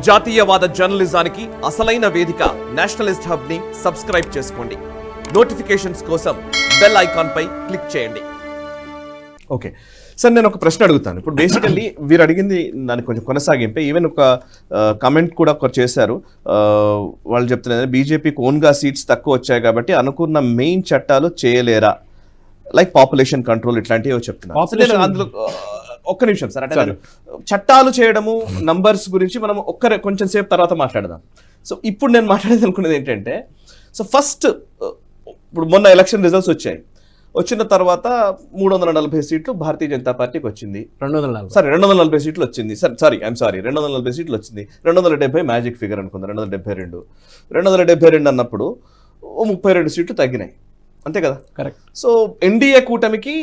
జాతీయవాద జర్నలిజానికి అసలైన వేదిక నేషనలిస్ట్ హబ్ ని సబ్స్క్రైబ్ చేసుకోండి. నోటిఫికేషన్స్ కోసం బెల్ ఐకాన్ పై క్లిక్ చేయండి. ఓకే సార్, నేను ఒక ప్రశ్న అడుగుతాను. ఇప్పుడు బేసికల్లీ వీరు అడిగింది దానికి కొంచెం కొనసాగింపే. ఈవెన్ ఒక కమెంట్ కూడా చేశారు. వాళ్ళు చెప్తున్నారు బీజేపీకి ఓన్గా సీట్స్ తక్కువ వచ్చాయి కాబట్టి అనుకున్న మెయిన్ చట్టాలు చేయలేరా, లైక్ పాపులేషన్ కంట్రోల్ ఇట్లాంటివి చెప్తున్నారు. అందులో ఒక్క నిమిషం సార్, అంటే చట్టాలు చేయడము నంబర్స్ గురించి మనం కొంచెం సేపు తర్వాత మాట్లాడదాం. సో ఇప్పుడు నేను మాట్లాడేది అనుకునేది ఏంటంటే, సో ఫస్ట్ ఇప్పుడు మొన్న ఎలక్షన్ రిజల్ట్స్ వచ్చిన తర్వాత 340 సీట్లు భారతీయ జనతా పార్టీకి వచ్చింది. 240 సీట్లు వచ్చింది. 240 సీట్లు వచ్చింది. 270 మ్యాజిక్ ఫిగర్ అనుకుందాం, 272 అన్నప్పుడు 32 సీట్లు తగ్గినాయి, అంతే కదా? కరెక్ట్. సో ఎన్డీఏ కూటమికి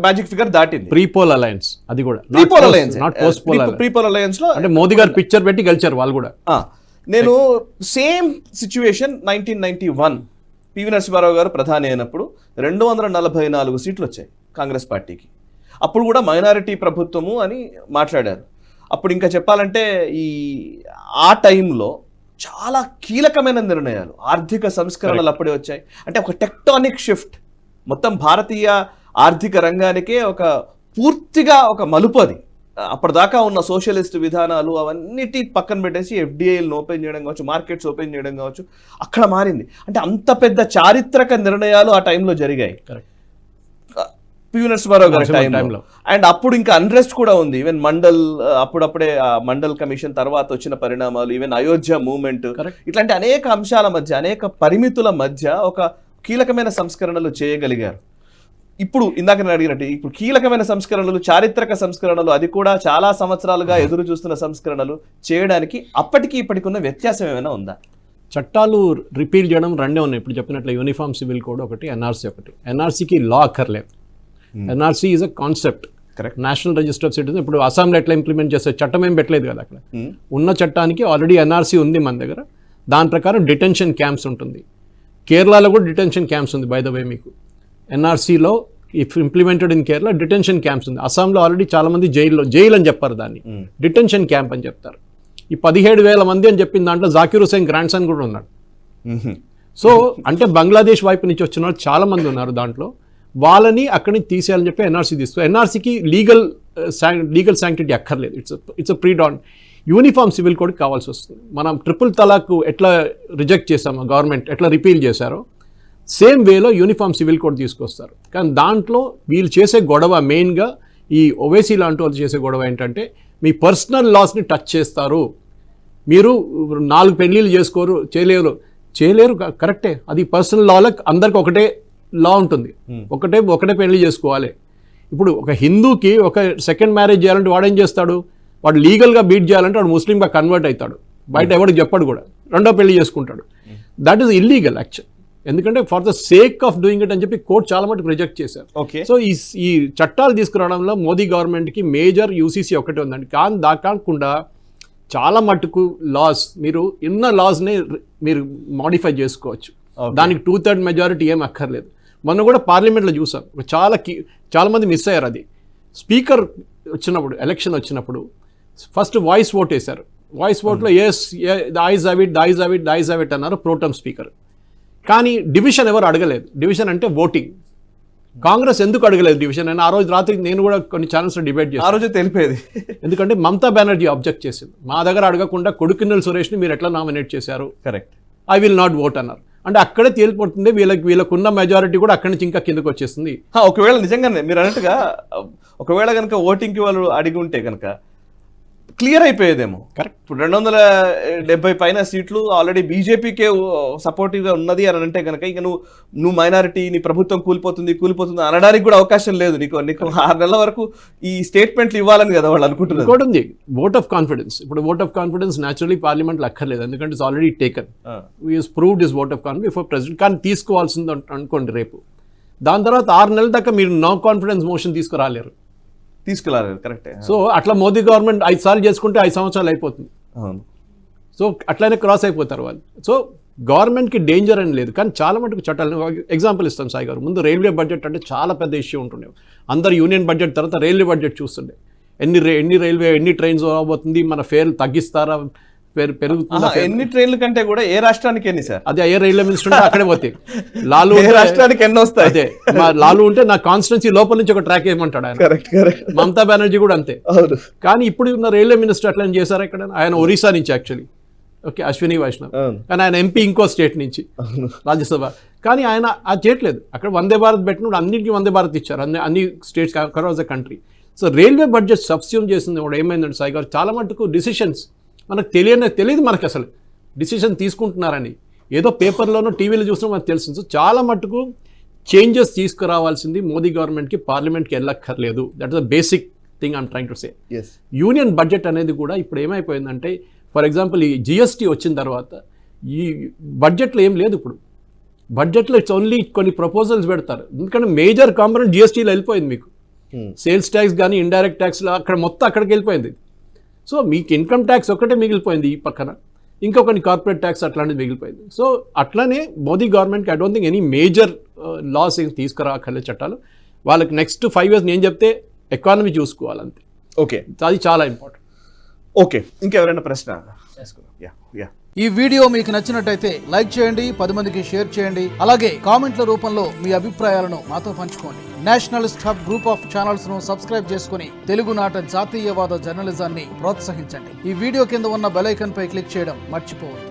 మ్యాజిక్ ఫిగర్ దాటింది. ప్రీపోల్ అలయన్స్, అది కూడా ప్రీపోల్ అలయన్స్ లో అంటే మోదీ గారు పిక్చర్ పెట్టి గెలిచారు వాళ్ళు కూడా. నేను సేమ్ సిచ్యువేషన్ 1991 పివి నరసింహారావు గారు ప్రధాని అయినప్పుడు 244 సీట్లు వచ్చాయి కాంగ్రెస్ పార్టీకి. అప్పుడు కూడా మైనారిటీ ప్రభుత్వము అని మాట్లాడారు. అప్పుడు ఇంకా చెప్పాలంటే ఆ టైంలో చాలా కీలకమైన నిర్ణయాలు, ఆర్థిక సంస్కరణలు అప్పుడే వచ్చాయి. అంటే ఒక టెక్టానిక్ షిఫ్ట్, మొత్తం భారతీయ ఆర్థిక రంగానికే ఒక పూర్తిగా ఒక మలుపు. అది అప్పటిదాకా ఉన్న సోషలిస్ట్ విధానాలు అవన్నిటి పక్కన పెట్టేసి ఎఫ్డిఐలను ఓపెన్ చేయడం కావచ్చు, మార్కెట్స్ ఓపెన్ చేయడం కావచ్చు, అక్కడ మారింది. అంటే అంత పెద్ద చారిత్రక నిర్ణయాలు ఆ టైంలో జరిగాయి పివి నరసింహారావు గారి టైంలో. అండ్ అప్పుడు ఇంకా అన్రెస్ట్ కూడా ఉంది. ఈవెన్ అప్పుడప్పుడే మండల్ కమిషన్ తర్వాత వచ్చిన పరిణామాలు, ఈవెన్ అయోధ్య మూవ్మెంట్, ఇట్లాంటి అనేక అంశాల మధ్య, అనేక పరిమితుల మధ్య ఒక కీలకమైన సంస్కరణలు చేయగలిగారు. ఇప్పుడు ఇందాక నేను అడిగినట్టు ఇప్పుడు కీలకమైన సంస్కరణలు, చారిత్రక సంస్కరణలు, అది కూడా చాలా సంవత్సరాలుగా ఎదురు చూస్తున్న సంస్కరణలు చేయడానికి అప్పటికి ఇప్పటికి ఉన్న వ్యత్యాసం ఏమైనా ఉందా? చట్టాలు రిపీల్ చేయడం రెండే ఉన్నాయి. ఇప్పుడు చెప్పినట్లు యూనిఫామ్ సివిల్ కోడ్ ఒకటి, ఎన్ఆర్సీ ఒకటి. ఎన్ఆర్సీకి లా అక్కర్లేదు. NRC is a concept. Correct. National register of citizens. ఇప్పుడు అస్సాంలో ఎట్లా ఇంప్లిమెంట్ చేస్తే చట్టం ఏం పెట్టలేదు కదా అక్కడ. ఉన్న చట్టానికి ఆల్రెడీ ఎన్ఆర్సీ ఉంది మన దగ్గర. దాని ప్రకారం డిటెన్షన్ క్యాంప్స్ ఉంటుంది. కేరళలో కూడా డిటెన్షన్ క్యాంప్స్ ఉంది బై ద వే. మీకు ఎన్ఆర్సీలో if implemented in Kerala detention camps ఉంది. అస్సాంలో ఆల్రెడీ చాలా మంది జైలు అని చెప్పారు, దాన్ని డిటెన్షన్ క్యాంప్ అని చెప్తారు. ఈ 17,000 మంది అని చెప్పిన దాంట్లో జాకిర్ హుసేన్ గ్రాండ్ సన్ కూడా ఉన్నాడు. సో అంటే బంగ్లాదేశ్ వైపు నుంచి వచ్చిన వాళ్ళు చాలా మంది ఉన్నారు దాంట్లో. వాళ్ళని అక్కడి నుంచి తీసేయాలని చెప్పి ఎన్ఆర్సీ తీసుకో. ఎన్ఆర్సీకి లీగల్ శాంక్టిటీ అక్కర్లేదు. It's pre done. Uniform civil code కావాల్సి వస్తుంది. మనం ట్రిపుల్ తలాక్ ఎట్లా రిజెక్ట్ చేసామో, గవర్నమెంట్ ఎట్లా రిపీల్ చేశారో, సేమ్ వేలో యూనిఫామ్ సివిల్ కోడ్ తీసుకొస్తారు. కానీ దాంట్లో వీళ్ళు చేసే గొడవ మెయిన్గా ఈ ఓవైసీ లాంటి వాళ్ళు చేసే గొడవ ఏంటంటే, మీ పర్సనల్ లాస్ని టచ్ చేస్తారు. మీరు 4 పెళ్ళిళ్ళు చేయలేరు. కరెక్టే. అది పర్సనల్ లాలకు అందరికి ఒకటే లా ఉంటుంది. ఒకటే పెళ్లి చేసుకోవాలి. ఇప్పుడు ఒక హిందూకి ఒక సెకండ్ మ్యారేజ్ చేయాలంటే వాడు ఏం చేస్తాడు? వాడు లీగల్గా బీట్ చేయాలంటే వాడు ముస్లింగా కన్వర్ట్ అవుతాడు. బయట ఎవరికి చెప్పడు కూడా, రెండో పెళ్లి చేసుకుంటాడు. That is illegal actual. ఎందుకంటే for the sake of doing it అని చెప్పి కోర్టు చాలా మటుకు రిజెక్ట్ చేశారు. సో ఈ చట్టాలు తీసుకురావడంలో మోదీ గవర్నమెంట్కి మేజర్ యూసీసీ ఒకటే ఉందండి. కానీ కాకుండా చాలా మటుకు లాస్, మీరు ఉన్న లాస్ని మీరు మాడిఫై చేసుకోవచ్చు. దానికి 2/3 మెజారిటీ ఏం అక్కర్లేదు. మొన్న కూడా పార్లమెంట్లో చూసాం, చాలా మంది మిస్ అయ్యారు. అది స్పీకర్ వచ్చినప్పుడు, ఎలక్షన్ వచ్చినప్పుడు ఫస్ట్ వాయిస్ ఓట్ వేశారు. వాయిస్ ఓట్లో yes the ayes have it అన్నారు ప్రోటమ్ స్పీకర్. కానీ డివిజన్ ఎవరు అడగలేదు. డివిజన్ అంటే ఓటింగ్. కాంగ్రెస్ ఎందుకు అడగలేదు డివిజన్ అని ఆ రోజు రాత్రి నేను కూడా కొన్ని ఛానల్స్లో డిబేట్ చేశాను. ఆ రోజు తెలిపేది ఎందుకంటే మమతా బెనర్జీ అబ్జెక్ట్ చేసింది. మా దగ్గర అడగకుండా కొడుకున్నెల సురేష్ని మీరు ఎట్లా నామినేట్ చేశారు, correct, I will not vote అన్నారు. అంటే అక్కడే తేలిపోతుంది వీళ్ళకున్న మెజారిటీ కూడా అక్కడి నుంచి ఇంకా కిందకు వచ్చేస్తుంది. ఒకవేళ నిజంగానే మీరు అన్నట్టుగా ఒకవేళ కనుక ఓటింగ్కి వాళ్ళు అడిగి ఉంటే కనుక క్లియర్ అయిపోయేదేమో. కరెక్ట్. ఇప్పుడు 270 పైన సీట్లు ఆల్రెడీ బీజేపీకే సపోర్టివ్గా ఉన్నది అని అంటే కనుక ఇక నువ్వు మైనారిటీ, నీ ప్రభుత్వం కూలిపోతుంది అనడానికి కూడా అవకాశం లేదు. నీకు 6 నెలల వరకు ఈ స్టేట్మెంట్లు ఇవ్వాలని కదా వాళ్ళు అనుకుంటున్నారు. ఇంకోటి ఉంది, ఓట్ ఆఫ్ కాన్ఫిడెన్స్. ఇప్పుడు ఓట్ ఆఫ్ కాన్ఫిడెన్స్ న్యాచురలీ పార్లమెంట్లో అక్కర్లేదు, ఎందుకంటే it's already taken. We've proved is vote of confidence before president. కానీ తీసుకోవాల్సింది అనుకోండి రేపు. దాని తర్వాత 6 నెలల దాకా మీరు నో కాన్ఫిడెన్స్ మోషన్ తీసుకురాలేరు. కరెక్టే. సో అట్లా మోదీ గవర్నమెంట్ 5 సార్లు చేసుకుంటే 5 సంవత్సరాలు అయిపోతుంది. సో అట్లనే క్రాస్ అయిపోతారు వాళ్ళు. సో గవర్నమెంట్కి డేంజర్ అని లేదు, కానీ చాలా మటుకు చట్టాలు. ఎగ్జాంపుల్ ఇస్తాం సాయి గారు. ముందు రైల్వే బడ్జెట్ అంటే చాలా పెద్ద ఇష్యూ ఉంటుండే. అందరు యూనియన్ బడ్జెట్ తర్వాత రైల్వే బడ్జెట్ చూస్తుండే. ఎన్ని రైల్వే ఎన్ని ట్రైన్స్ రాబోతుంది, మన ఫేర్లు తగ్గిస్తారా, ఫేర్ పెరుగుతుందా, ఎన్ని ట్రైన్ల కంటే కూడా ఏ రాష్ట్రానికి ఎన్ని సార్? అదే ఏ రైల్వే మినిస్టర్ ఉంటే అక్కడే పోతాయి. లాలు ఏ రాష్ట్రానికి ఎన్ని వస్తాయి? అదే మా లాలు ఉంటే నా కాన్స్టిట్యున్సీ లోపల నుంచి ఒక ట్రాక్ వేయమంటాడు ఆయన. Correct correct. మమతా బెనర్జీ కూడా అంతే. అవును. కానీ ఇప్పుడు ఉన్న రైల్వే మినిస్టర్ అట్లా చేశారు ఇక్కడ. ఆయన ఒరిస్సా నుంచి యాక్చువల్లీ, ఓకే, అశ్విని వైష్ణవ్. కానీ ఆయన ఎంపీ ఇంకో స్టేట్ నుంచి, రాజ్యసభ. కానీ ఆయన అది చేయట్లేదు. అక్కడ వందే భారత్ పెట్టినప్పుడు అన్నింటికి వందే భారత్ ఇచ్చారు, అన్ని states across the country. So railway budget subsume చేసింది కూడా ఏమైందంటే సాయి గారు, చాలా మటుకు డిసిషన్స్ మనకు తెలియదు మనకు అసలు డిసిషన్ తీసుకుంటున్నారని. ఏదో పేపర్లోనో టీవీలో చూసినా మనకు తెలుసు. సో చాలా మటుకు చేంజెస్ తీసుకురావాల్సింది మోదీ గవర్నమెంట్కి, పార్లమెంట్కి వెళ్ళక్కర్లేదు. That is the basic thing I'm trying to say. Union budget అనేది కూడా ఇప్పుడు ఏమైపోయిందంటే, ఫర్ ఎగ్జాంపుల్ ఈ జిఎస్టీ వచ్చిన తర్వాత ఈ బడ్జెట్లో ఏం లేదు. ఇప్పుడు బడ్జెట్లో ఇట్స్ ఓన్లీ కొన్ని ప్రపోజల్స్ పెడతారు, ఎందుకంటే మేజర్ కాంపనెంట్ జిఎస్టీలో వెళ్ళిపోయింది. మీకు సేల్స్ ట్యాక్స్ కానీ ఇండైరెక్ట్ ట్యాక్స్లో అక్కడ మొత్తం అక్కడికి వెళ్ళిపోయింది. సో మీకు ఇన్కమ్ ట్యాక్స్ ఒక్కటే మిగిలిపోయింది ఈ పక్కన, ఇంకా కొన్ని కార్పొరేట్ ట్యాక్స్ అట్లాంటిది మిగిలిపోయింది. సో అట్లనే మోదీ గవర్నమెంట్కి I don't think any major laws ఏం తీసుకురాకర్లేదు చట్టాలు. వాళ్ళకి నెక్స్ట్ 5 years నేను చెప్తే ఎకానమీ చూసుకోవాలంతే. ఓకే, అది చాలా ఇంపార్టెంట్. ఓకే, ఇంకెవరైనా ప్రశ్న? ఈ వీడియో మీకు నచ్చినట్టయితే లైక్ చేయండి, 10 మందికి షేర్ చేయండి. అలాగే కామెంట్ల రూపంలో మీ అభిప్రాయాలను మాతో పంచుకోండి. Nationalist hub group of channels ను సబ్స్క్రైబ్ చేసుకుని తెలుగునాట జాతీయవాద జర్నలిజాన్ని ప్రోత్సహించండి. ఈ వీడియో కింద ఉన్న బెల్ ఐకాన్ పై క్లిక్ చేయడం మర్చిపోవద్దు.